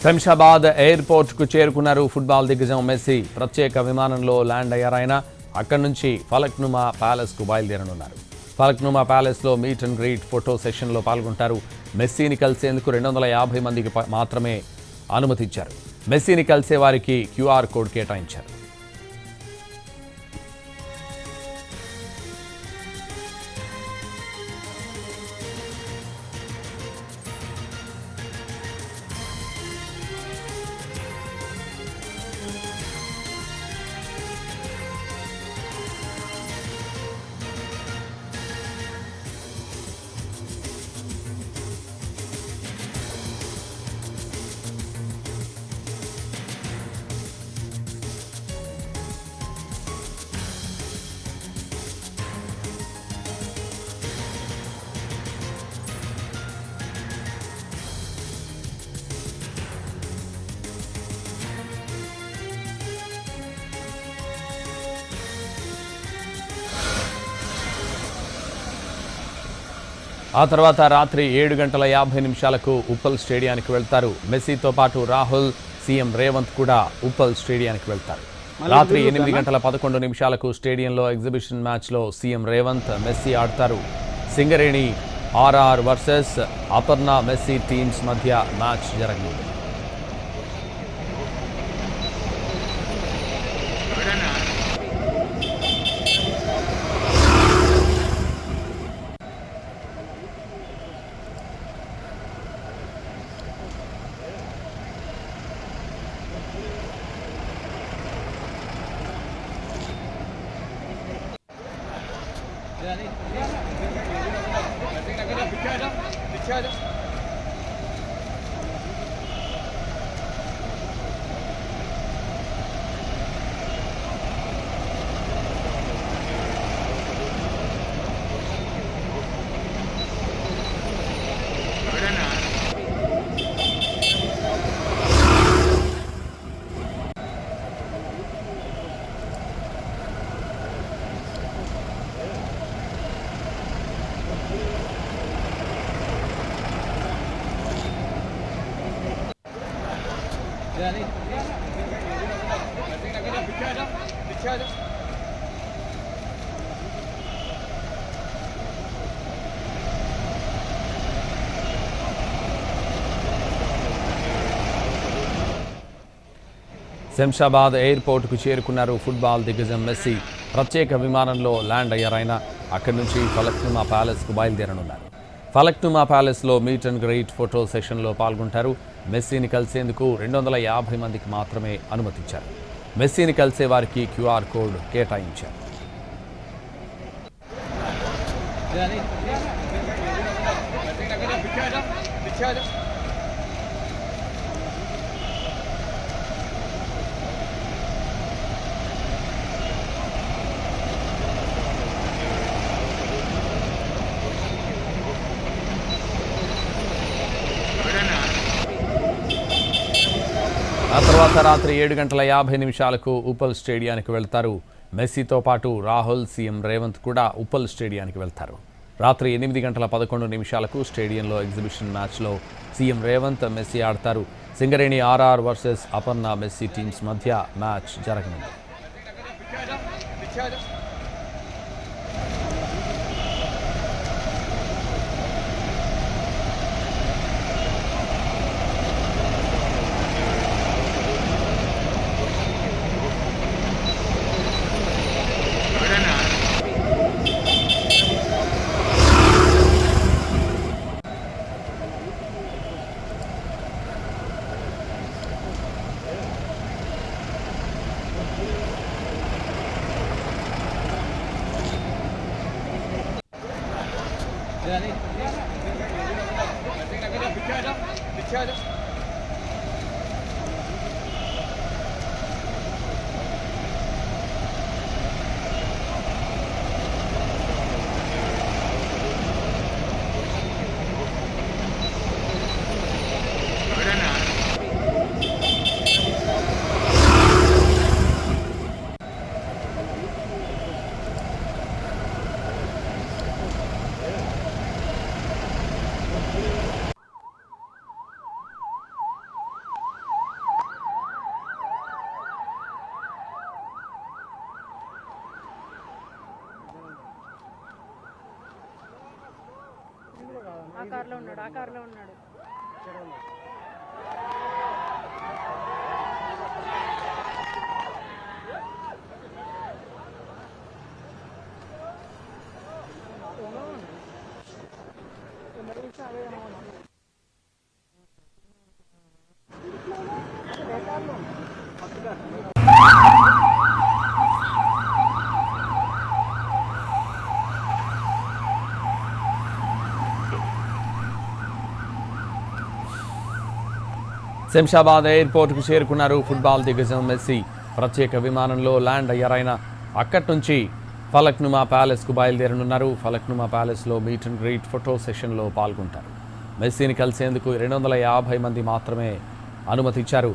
శంషాబాద్ ఎయిర్పోర్ట్కు చేరుకున్నారు ఫుట్బాల్ దిగ్గజం మెస్సీ. ప్రత్యేక విమానంలో ల్యాండ్ అయ్యారాయన. అక్కడి నుంచి ఫలక్నుమా ప్యాలెస్కు బయలుదేరనున్నారు. ఫలక్నుమా ప్యాలెస్లో మీట్ అండ్ గ్రీట్ ఫోటో సెషన్లో పాల్గొంటారు. మెస్సీని కలిసేందుకు 250 మందికి మాత్రమే అనుమతించారు. మెస్సీని కలిసే వారికి క్యూఆర్ కోడ్ కేటాయించారు. ఆ తర్వాత రాత్రి 7:50 ఉప్పల్ స్టేడియానికి వెళ్తారు. మెస్సీతో పాటు రాహుల్, సీఎం రేవంత్ కూడా ఉప్పల్ స్టేడియానికి వెళ్తారు. రాత్రి 8:11 స్టేడియంలో ఎగ్జిబిషన్ మ్యాచ్లో సీఎం రేవంత్, మెస్సీ ఆడతారు. Singareni RR versus Aparna Messi teams మధ్య మ్యాచ్ జరగనుంది. శంషాబాద్ ఎయిర్పోర్ట్కు చేరుకున్నారు ఫుట్బాల్ దిగ్గజం మెస్సీ. ప్రత్యేక విమానంలో ల్యాండ్ అయ్యారాయన. అక్కడి నుంచి ఫలక్నుమా ప్యాలెస్కు బయలుదేరనున్నారు. ఫలక్నుమా ప్యాలెస్లో మీట్ అండ్ గ్రీట్ ఫోటో సెషన్లో పాల్గొంటారు. మెస్సీని కలిసేందుకు 250 మందికి మాత్రమే అనుమతించారు. మెస్సీని కలిసే వారికి క్యూఆర్ కోడ్ కేటాయించారు. ఆ తర్వాత రాత్రి 7:50 ఉప్పల్ స్టేడియానికి వెళ్తారు. మెస్సీతో పాటు రాహుల్, సీఎం రేవంత్ కూడా ఉప్పల్ స్టేడియానికి వెళ్తారు. రాత్రి 8:11 స్టేడియంలో ఎగ్జిబిషన్ మ్యాచ్లో సీఎం రేవంత్, మెస్సీ ఆడతారు. Singareni RR versus Aparna Messi teams మధ్య మ్యాచ్ జరగనుంది. కార్లో ఉన్నాడు, ఆ కార్లో ఉన్నాడు. శంషాబాద్ ఎయిర్పోర్ట్కు చేరుకున్నారు ఫుట్బాల్ దిగ్గజం మెస్సీ. ప్రత్యేక విమానంలో ల్యాండ్ అయ్యారాయన. అక్కడి నుంచి ఫలక్నుమా ప్యాలెస్కు బయలుదేరనున్నారు. ఫలక్నుమా ప్యాలెస్లో మీట్ అండ్ గ్రీట్ ఫోటో సెషన్లో పాల్గొంటారు. మెస్సీని కలిసేందుకు 250 మంది మాత్రమే అనుమతి ఇచ్చారు.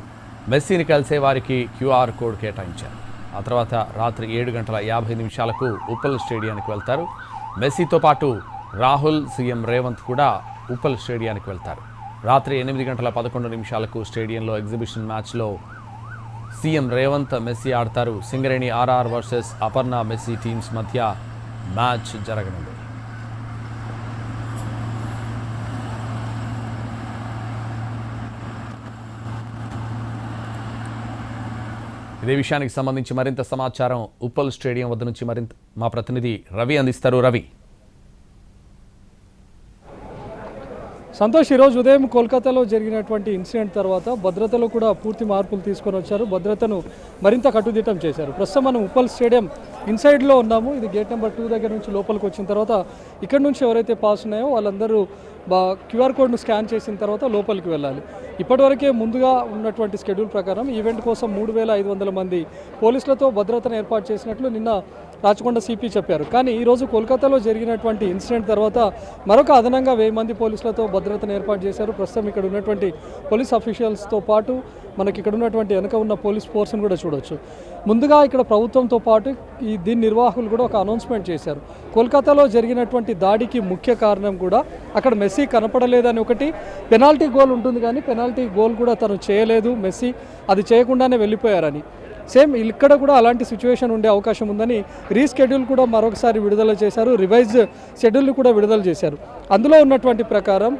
మెస్సీని కలిసే వారికి QR కోడ్ కేటాయించారు. ఆ తర్వాత రాత్రి 7:50 ఉప్పల్ స్టేడియానికి వెళ్తారు. మెస్సీతో పాటు రాహుల్, సీఎం రేవంత్ కూడా ఉప్పల్ స్టేడియానికి వెళ్తారు. రాత్రి 8:11 స్టేడియంలో ఎగ్జిబిషన్ మ్యాచ్లో సీఎం రేవంత్, మెస్సీ ఆడతారు. Singareni RR versus Aparna Messi teams మధ్య మ్యాచ్ జరగనుంది. ఇదే విషయానికి సంబంధించి మరింత సమాచారం ఉప్పల్ స్టేడియం వద్ద నుంచి మా ప్రతినిధి రవి అందిస్తారు. రవి. సంతోష్, ఈరోజు ఉదయం కోల్కతాలో జరిగినటువంటి ఇన్సిడెంట్ తర్వాత భద్రతలో కూడా పూర్తి మార్పులు తీసుకొని వచ్చారు. భద్రతను మరింత కట్టుదిట్టం చేశారు. ప్రస్తుతం మనం ఉప్పల్ స్టేడియం ఇన్సైడ్లో ఉన్నాము. ఇది గేట్ నెంబర్ 2 దగ్గర నుంచి లోపలికి వచ్చిన తర్వాత ఇక్కడ నుంచి ఎవరైతే పాస్ ఉన్నాయో వాళ్ళందరూ QR కోడ్ను స్కాన్ చేసిన తర్వాత లోపలికి వెళ్ళాలి. ఇప్పటివరకే ముందుగా ఉన్నటువంటి షెడ్యూల్ ప్రకారం ఈవెంట్ కోసం 3500 మంది పోలీసులతో భద్రతను ఏర్పాటు చేసినట్లు నిన్న రాచకొండ సిపి చెప్పారు. కానీ ఈరోజు కోల్కతాలో జరిగినటువంటి ఇన్సిడెంట్ తర్వాత మరొక అదనంగా 1000 మంది పోలీసులతో భద్రతను ఏర్పాటు చేశారు. ప్రస్తుతం ఇక్కడ ఉన్నటువంటి పోలీస్ అఫీషియల్స్తో పాటు మనకి ఇక్కడ ఉన్నటువంటి వెనక ఉన్న పోలీస్ ఫోర్స్ని కూడా చూడొచ్చు. ముందుగా ఇక్కడ ప్రభుత్వంతో పాటు దీని నిర్వాహకులు కూడా ఒక అనౌన్స్మెంట్ చేశారు. కోల్కతాలో జరిగినటువంటి దాడికి ముఖ్య కారణం కూడా అక్కడ మెస్సీ కనపడలేదని ఒకటి, పెనాల్టీ గోల్ ఉంటుంది కానీ పెనాల్టీ గోల్ కూడా తను చేయలేదు మెస్సీ, అది చేయకుండానే వెళ్ళిపోయారని. సేమ్ ఇక్కడ కూడా అలాంటి సిచ్యువేషన్ ఉండే అవకాశం ఉందని రీషెడ్యూల్ కూడా మరొకసారి విడుదల చేశారు. రివైజ్ షెడ్యూల్ని కూడా విడుదల చేశారు. అందులో ఉన్నటువంటి ప్రకారం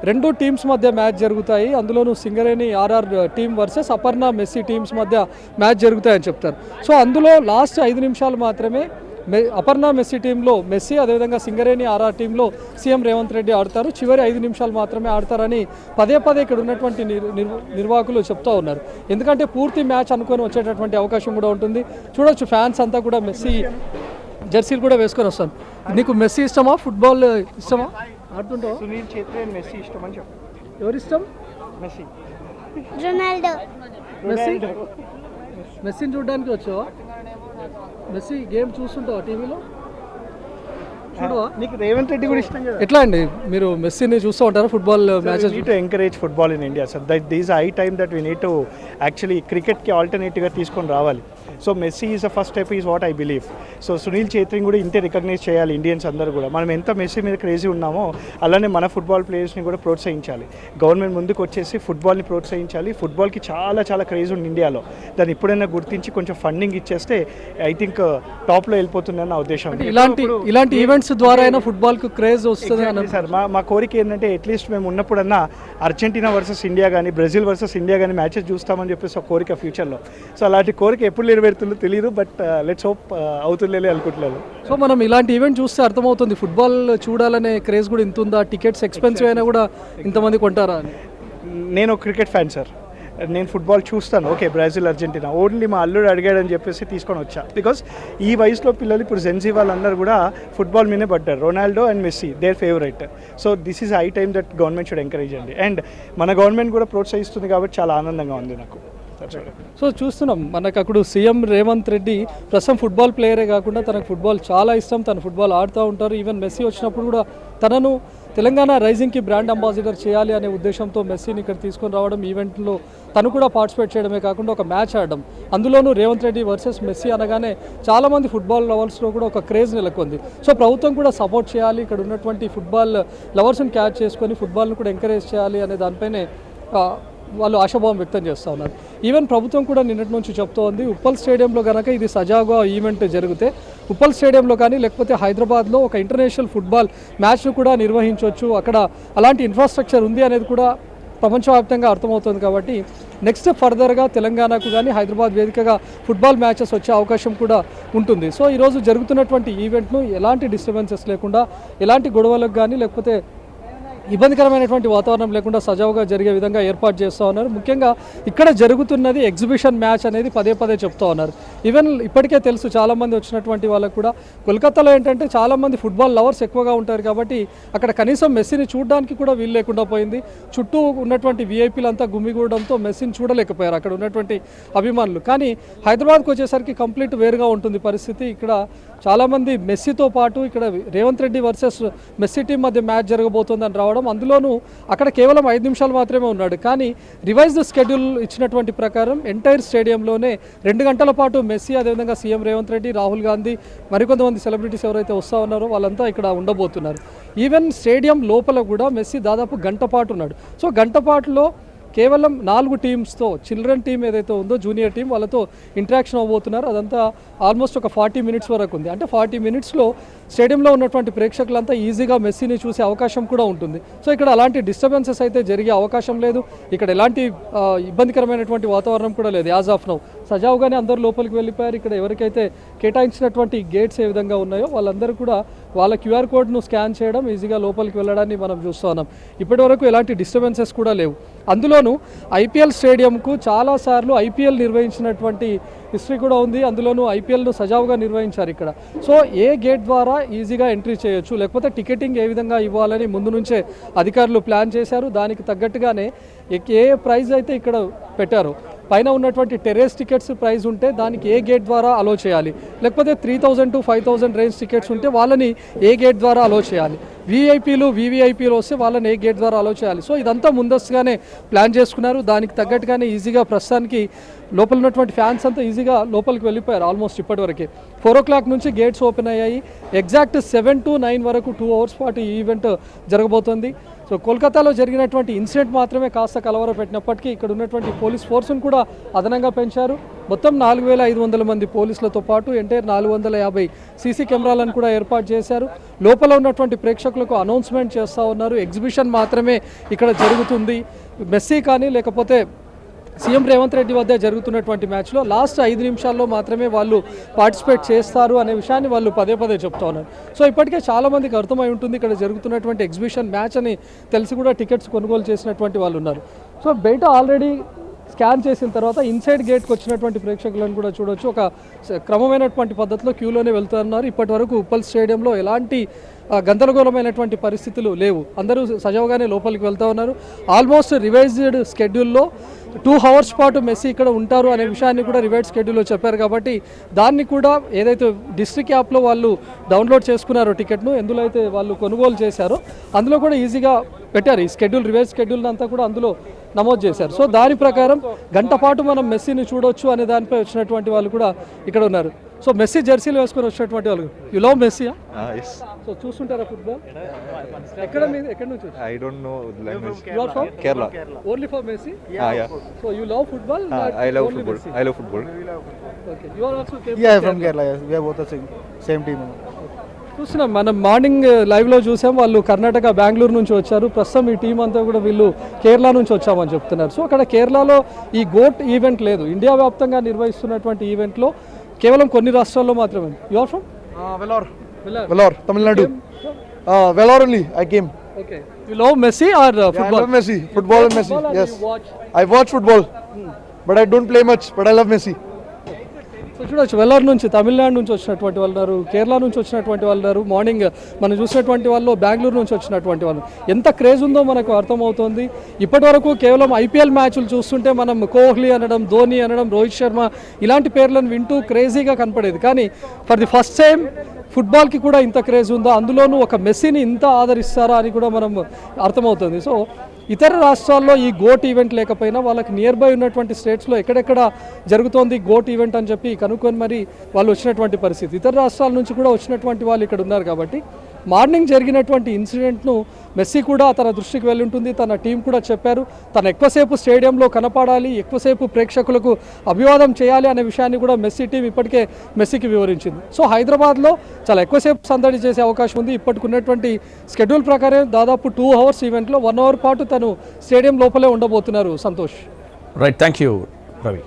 2 టీమ్స్ మధ్య మ్యాచ్ జరుగుతాయి. అందులోనూ Singareni RR team versus Aparna Messi teams మధ్య మ్యాచ్ జరుగుతాయని చెప్తారు. సో అందులో లాస్ట్ 5 నిమిషాలు మాత్రమే అపర్ణ మెస్సీ టీంలో మెస్సీ, అదేవిధంగా సింగరేణి RR టీంలో సీఎం రేవంత్ రెడ్డి ఆడతారు. చివరి 5 నిమిషాలు మాత్రమే ఆడతారని పదే ఇక్కడ ఉన్నటువంటి నిర్వాహకులు చెప్తూ ఉన్నారు. ఎందుకంటే పూర్తి మ్యాచ్ అనుకొని వచ్చేటటువంటి అవకాశం కూడా ఉంటుంది. చూడొచ్చు, ఫ్యాన్స్ అంతా కూడా మెస్సీ జెర్సీలు కూడా వేసుకొని వస్తాను. నీకు మెస్సీ ఇష్టమా, ఫుట్బాల్ ఇష్టమా, ఆడుతుంటావా? సునీల్ ఛేత్రి అండ్ మెస్సీ ఇష్టం అని చెప్పు. ఎవరు ఇష్టం? మెస్సీ. రొనాల్డో. మెస్సీని చూడడానికి వచ్చావా? మెస్సీ గేమ్ చూస్తుంటావా టీవీలో? చూడవా? నీకు రేవంత్ రెడ్డి కూడా ఇష్టం కదా. ఎట్లా అండి, మీరు మెస్సీని చూస్తూ ఉంటారా football matches? To encourage football in India sir. This high time that we need to actually క్రికెట్కి ఆల్టర్నేటివ్గా తీసుకొని రావాలి. So Messi is the first step is what I believe. So Sunil ఛేత్రిని కూడా ఇంతే రికగ్నైజ్ చేయాలి ఇండియన్స్ అందరూ కూడా. మనం ఎంత మెస్సీ మీద క్రేజీ ఉన్నామో అలానే మన ఫుట్బాల్ ప్లేయర్స్ని కూడా ప్రోత్సహించాలి. గవర్నమెంట్ ముందుకు వచ్చేసి ఫుట్బాల్ని ప్రోత్సహించాలి. ఫుట్బాల్కి చాలా క్రేజ్ ఉంది ఇండియాలో. దాన్ని ఇప్పుడైనా గుర్తించి కొంచెం ఫండింగ్ ఇచ్చేస్తే ఐ థింక్ టాప్లో వెళ్ళిపోతుందని నా ఉద్దేశం. ఇలాంటి ఈవెంట్స్ ద్వారా అయినా ఫుట్బాల్కి క్రేజ్ వస్తుంది సార్. మా కోరిక ఏంటంటే అట్లీస్ట్ మేము ఉన్నప్పుడన్నా అర్జెంటీనా వర్సెస్ ఇండియా కానీ, బ్రెజిల్ వర్సెస్ ఇండియా కానీ మ్యాచెస్ చూస్తామని చెప్పేసి ఒక కోరిక ఫ్యూచర్లో. సో అలాంటి కోరిక ఎప్పుడు నెరవేరుతుందో తెలియదు, బట్ లెట్స్ హోప్ అవుతుండే అనుకుంటున్నాను. సో మనం ఇలాంటి ఈవెంట్ చూస్తే అర్థమవుతుంది ఫుట్బాల్ చూడాలనే క్రేజ్ కూడా ఇంత ఉందా, టికెట్స్ ఎక్స్పెన్సివ్ అయినా కూడా ఇంతమంది కొంటారా అని. నేను క్రికెట్ ఫ్యాన్ సార్. నేను ఫుట్బాల్ చూస్తాను. ఓకే, బ్రెజిల్, అర్జెంటీనా ఓన్లీ మా అల్లుడు అడిగాడని చెప్పేసి తీసుకొని వచ్చా. బికాస్ ఈ వయసులో పిల్లలు ఇప్పుడు జెన్జీ వాళ్ళందరూ కూడా ఫుట్బాల్ మీదే పడ్డారు. Ronaldo and Messi their favourite. So this is high time that government should encourage అండి. అండ్ మన గవర్నమెంట్ కూడా ప్రోత్సహిస్తుంది కాబట్టి చాలా ఆనందంగా ఉంది నాకు. సో చూస్తున్నాం, మనకు అక్కడ సీఎం రేవంత్ రెడ్డి ప్రస్తుతం ఫుట్బాల్ ప్లేయరే కాకుండా తనకు ఫుట్బాల్ చాలా ఇష్టం, తను ఫుట్బాల్ ఆడుతూ ఉంటారు. ఈవెన్ మెస్సీ వచ్చినప్పుడు కూడా తనను తెలంగాణ రైజింగ్కి బ్రాండ్ అంబాసిడర్ చేయాలి అనే ఉద్దేశంతో మెస్సీని ఇక్కడ తీసుకొని రావడం, ఈవెంట్లో తను కూడా పార్టిసిపేట్ చేయడమే కాకుండా ఒక మ్యాచ్ ఆడడం, అందులోనూ రేవంత్ రెడ్డి వర్సెస్ మెస్సీ అనగానే చాలామంది ఫుట్బాల్ లవర్స్లో కూడా ఒక క్రేజ్ నెలకొంది. సో ప్రభుత్వం కూడా సపోర్ట్ చేయాలి, ఇక్కడ ఉన్నటువంటి ఫుట్బాల్ లవర్స్ని క్యాచ్ చేసుకొని ఫుట్బాల్ను కూడా ఎంకరేజ్ చేయాలి అనే దానిపైనే వాళ్ళు ఆశాభావం వ్యక్తం చేస్తూ ఉన్నారు. ఈవెన్ ప్రభుత్వం కూడా నిన్నటి నుంచి చెప్తోంది ఉప్పల్ స్టేడియంలో కనుక ఇది సజావుగా ఈవెంట్ జరిగితే ఉప్పల్ స్టేడియంలో కానీ లేకపోతే హైదరాబాద్లో ఒక ఇంటర్నేషనల్ ఫుట్బాల్ మ్యాచ్ను కూడా నిర్వహించవచ్చు, అక్కడ అలాంటి ఇన్ఫ్రాస్ట్రక్చర్ ఉంది అనేది కూడా ప్రపంచవ్యాప్తంగా అర్థమవుతుంది. కాబట్టి నెక్స్ట్ ఫర్దర్గా తెలంగాణకు కానీ హైదరాబాద్ వేదికగా ఫుట్బాల్ మ్యాచెస్ వచ్చే అవకాశం కూడా ఉంటుంది. సో ఈరోజు జరుగుతున్నటువంటి ఈవెంట్ను ఎలాంటి డిస్టర్బెన్సెస్ లేకుండా, ఎలాంటి గొడవలకు కానీ లేకపోతే ఇబ్బందికరమైనటువంటి వాతావరణం లేకుండా సజావుగా జరిగే విధంగా ఏర్పాటు చేస్తూ ఉన్నారు. ముఖ్యంగా ఇక్కడ జరుగుతున్నది ఎగ్జిబిషన్ మ్యాచ్ అనేది పదే పదే చెప్తూ ఉన్నారు. ఈవెన్ ఇప్పటికే తెలుసు చాలామంది వచ్చినటువంటి వాళ్ళకు కూడా కోల్కతాలో ఏంటంటే చాలామంది ఫుట్బాల్ లవర్స్ ఎక్కువగా ఉంటారు కాబట్టి అక్కడ కనీసం మెస్సీని చూడడానికి కూడా వీలు లేకుండా పోయింది. చుట్టూ ఉన్నటువంటి విఐపీలు అంతా గుమిగూడడంతో మెస్సీని చూడలేకపోయారు అక్కడ ఉన్నటువంటి అభిమానులు. కానీ హైదరాబాద్కి వచ్చేసరికి కంప్లీట్ వేరుగా ఉంటుంది పరిస్థితి. ఇక్కడ చాలామంది మెస్సీతో పాటు ఇక్కడ Revanth Reddy versus Messi team మధ్య మ్యాచ్ జరగబోతోందని రావడం, అందులోనూ అక్కడ కేవలం 5 నిమిషాలు మాత్రమే ఉన్నాడు. కానీ రివైజ్డ్ స్కెడ్యూల్ ఇచ్చినటువంటి ప్రకారం ఎంటైర్ స్టేడియంలోనే 2 గంటల పాటు మెస్సీ, అదేవిధంగా సీఎం రేవంత్ రెడ్డి, రాహుల్ గాంధీ, మరికొంతమంది సెలబ్రిటీస్ ఎవరైతే వస్తూ ఉన్నారో వాళ్ళంతా ఇక్కడ ఉండబోతున్నారు. ఈవెన్ స్టేడియం లోపల కూడా మెస్సీ దాదాపు గంట పాటు ఉన్నాడు. సో గంట పాటులో కేవలం 4 టీమ్స్తో, చిల్డ్రన్ టీం ఏదైతే ఉందో జూనియర్ టీం వాళ్ళతో ఇంటరాక్షన్ అవ్వబోతున్నారు. అదంతా ఆల్మోస్ట్ ఒక 40 మినిట్స్ వరకు ఉంది. అంటే 40 మినిట్స్లో స్టేడియంలో ఉన్నటువంటి ప్రేక్షకులంతా ఈజీగా మెస్సీని చూసే అవకాశం కూడా ఉంటుంది. సో ఇక్కడ అలాంటి డిస్టర్బెన్సెస్ అయితే జరిగే అవకాశం లేదు. ఇక్కడ ఎలాంటి ఇబ్బందికరమైనటువంటి వాతావరణం కూడా లేదు. యాజ్ ఆఫ్ నౌ సజావుగానే అందరూ లోపలికి వెళ్ళిపోయారు. ఇక్కడ ఎవరికైతే కేటాయించినటువంటి గేట్స్ ఏ విధంగా ఉన్నాయో వాళ్ళందరూ కూడా వాళ్ళ క్యూఆర్ కోడ్ను స్కాన్ చేయడం, ఈజీగా లోపలికి వెళ్ళడాన్ని మనం చూస్తూ ఉన్నాం. ఇప్పటి వరకు ఎలాంటి డిస్టర్బెన్సెస్ కూడా లేవు. అందులోనూ ఐపీఎల్ స్టేడియంకు చాలాసార్లు ఐపీఎల్ నిర్వహించినటువంటి హిస్టరీ కూడా ఉంది. అందులోనూ ఐపీఎల్ను సజావుగా నిర్వహించారు ఇక్కడ. సో ఏ గేట్ ద్వారా ఈజీగా ఎంట్రీ చేయొచ్చు, లేకపోతే టికెటింగ్ ఏ విధంగా ఇవ్వాలని ముందు నుంచే అధికారులు ప్లాన్ చేశారు. దానికి తగ్గట్టుగానే ఏ ప్రైజ్ అయితే ఇక్కడ పెట్టారో, పైన ఉన్నటువంటి టెర్రేస్ టికెట్స్ ప్రైస్ ఉంటే దానికి ఏ గేట్ ద్వారా అలో చేయాలి, లేకపోతే 3000 to 5000 రేంజ్ టికెట్స్ ఉంటే వాళ్ళని ఏ గేట్ ద్వారా అలో చేయాలి, వీఐపీలు వీవీఐపీలు వస్తే వాళ్ళని ఏ గేట్ ద్వారా అలో చేయాలి. సో ఇదంతా ముందస్తుగానే ప్లాన్ చేసుకున్నారు. దానికి తగ్గట్టుగానే ఈజీగా ప్రస్తుతానికి లోపల ఉన్నటువంటి ఫ్యాన్స్ అంతా ఈజీగా లోపలికి వెళ్ళిపోయారు. ఆల్మోస్ట్ ఇప్పటివరకే 4 o'clock నుంచి గేట్స్ ఓపెన్ అయ్యాయి. ఎగ్జాక్ట్ 7 to 9 వరకు 2 hours పాటు ఈ ఈవెంట్ జరగబోతోంది. సో కోల్కతాలో జరిగినటువంటి ఇన్సిడెంట్ మాత్రమే కాస్త కలవర పెట్టినప్పటికీ ఇక్కడ ఉన్నటువంటి పోలీస్ ఫోర్స్ను కూడా అదనంగా పెంచారు. మొత్తం 4500 మంది పోలీసులతో పాటు ఎంటైర్ 450 సీసీ కెమెరాలను కూడా ఏర్పాటు చేశారు. లోపల ఉన్నటువంటి ప్రేక్షకులకు అనౌన్స్మెంట్ చేస్తూ ఉన్నారు. ఎగ్జిబిషన్ మాత్రమే ఇక్కడ జరుగుతుంది. మెస్సీ కానీ లేకపోతే సీఎం రేవంత్ రెడ్డి వద్ద జరుగుతున్నటువంటి మ్యాచ్లో లాస్ట్ 5 నిమిషాల్లో మాత్రమే వాళ్ళు పార్టిసిపేట్ చేస్తారు అనే విషయాన్ని వాళ్ళు పదే పదే చెప్తా ఉన్నారు. సో ఇప్పటికే చాలామందికి అర్థమై ఉంటుంది ఇక్కడ జరుగుతున్నటువంటి ఎగ్జిబిషన్ మ్యాచ్ అని తెలిసి కూడా టికెట్స్ కొనుగోలు చేసినటువంటి వాళ్ళు ఉన్నారు. సో బయట ఆల్రెడీ స్కాన్ చేసిన తర్వాత ఇన్సైడ్ గేట్కి వచ్చినటువంటి ప్రేక్షకులను కూడా చూడొచ్చు. ఒక క్రమమైనటువంటి పద్ధతిలో క్యూలోనే వెళ్తున్నారు. ఇప్పటి వరకు ఉప్పల్ స్టేడియంలో ఎలాంటి గందరగోళమైనటువంటి పరిస్థితులు లేవు. అందరూ సజావుగానే లోపలికి వెళ్తూ ఉన్నారు. ఆల్మోస్ట్ రివైజ్డ్ స్కెడ్యూల్లో 2 hours పాటు మెస్సీ ఇక్కడ ఉంటారు అనే విషయాన్ని కూడా రివైజ్డ్ స్కెడ్యూల్లో చెప్పారు. కాబట్టి దాన్ని కూడా ఏదైతే డిస్ట్రిక్ట్ యాప్లో వాళ్ళు డౌన్లోడ్ చేసుకున్నారో టికెట్ను, ఎందులో అయితే వాళ్ళు కొనుగోలు చేశారో అందులో కూడా ఈజీగా పెట్టారు. ఈ స్కెడ్యూల్, రివైజ్ స్కెడ్యూల్ అంతా కూడా అందులో నమోదు చేశారు. సో దాని ప్రకారం గంట పాటు మనం మెస్సీని చూడొచ్చు అనే దానిపై వచ్చినటువంటి వాళ్ళు కూడా ఇక్కడ ఉన్నారు. సో మెస్సీ జెర్సీలు వేసుకొని వచ్చినటువంటి వాళ్ళు, యు లవ్ మెస్సీయా? Yes. సో చూస్తుంటారా ఫుట్బాల్? ఎక్కడ నుంచి? I don't know language. You are from Kerala. only for Messi? Yeah. So you love football? I love Only football. Messi? I love football. Okay. You are also came Yeah, from Kerala. Yes. We are both the same team. చూస్తున్నాం మనం morning లైవ్లో చూసాం. వాళ్ళు కర్ణాటక, బెంగళూరు నుంచి వచ్చారు. ప్రస్తుతం ఈ team అంతా కూడా వీళ్ళు కేరళ నుంచి వచ్చామని చెప్తున్నారు. సో అక్కడ కేరళలో ఈ గోట్ ఈవెంట్ లేదు. ఇండియా వ్యాప్తంగా నిర్వహిస్తున్నటువంటి ఈవెంట్లో కేవలం కొన్ని రాష్ట్రాల్లో మాత్రమే. You are from Vellore, Tamil Nadu. Vellore only. I came. Okay. You love Messi or football? I love Messi. Football and Messi. Football, Yes. and you watch? I watch football, but I don't play much. But I love Messi. So చూడొచ్చు, వెల్లూరు నుంచి, తమిళనాడు నుంచి వచ్చినటువంటి వాళ్ళు ఉన్నారు, కేరళ నుంచి వచ్చినటువంటి వాళ్ళు ఉన్నారు. మార్నింగ్ మనం చూసినటువంటి వాళ్ళు బెంగళూరు నుంచి వచ్చినటువంటి వాళ్ళు. ఎంత క్రేజ్ ఉందో మనకు అర్థమవుతోంది. ఇప్పటి వరకు కేవలం ఐపీఎల్ మ్యాచ్లు చూస్తుంటే మనం కోహ్లీ అనడం, ధోని అనడం, రోహిత్ శర్మ ఇలాంటి పేర్లను వింటూ క్రేజీగా కనపడేది. కానీ ఫర్ ది ఫస్ట్ టైం ఫుట్బాల్కి కూడా ఇంత క్రేజ్ ఉందా, అందులోనూ ఒక మెస్సీని ఇంత ఆదరిస్తారా అని కూడా మనం అర్థమవుతుంది. సో ఇతర రాష్ట్రాల్లో ఈ గోట్ ఈవెంట్ లేకపోయినా వాళ్ళకి నియర్ బై ఉన్నటువంటి స్టేట్స్లో ఎక్కడెక్కడ జరుగుతోంది గోట్ ఈవెంట్ అని చెప్పి కనుక్కొని మరి వాళ్ళు వచ్చినటువంటి పరిస్థితి. ఇతర రాష్ట్రాల నుంచి కూడా వచ్చినటువంటి వాళ్ళు ఇక్కడ ఉన్నారు. కాబట్టి మార్నింగ్ జరిగినటువంటి ఇన్సిడెంట్ను మెస్సీ కూడా తన దృష్టికి వెళ్ళి ఉంటుంది, తన టీం కూడా చెప్పారు తను ఎక్కువసేపు స్టేడియంలో కనపడాలి, ఎక్కువసేపు ప్రేక్షకులకు అభివాదం చేయాలి అనే విషయాన్ని కూడా మెస్సీ టీం ఇప్పటికే మెస్సీకి వివరించింది. సో హైదరాబాద్లో చాలా ఎక్కువసేపు సందడి చేసే అవకాశం ఉంది. ఇప్పటికున్నటువంటి షెడ్యూల్ ప్రకారం దాదాపు 2 అవర్స్ ఈవెంట్లో 1 అవర్ పాటు తను స్టేడియం లోపలే ఉండబోతున్నారు. Santosh. Right, thank you Ravi.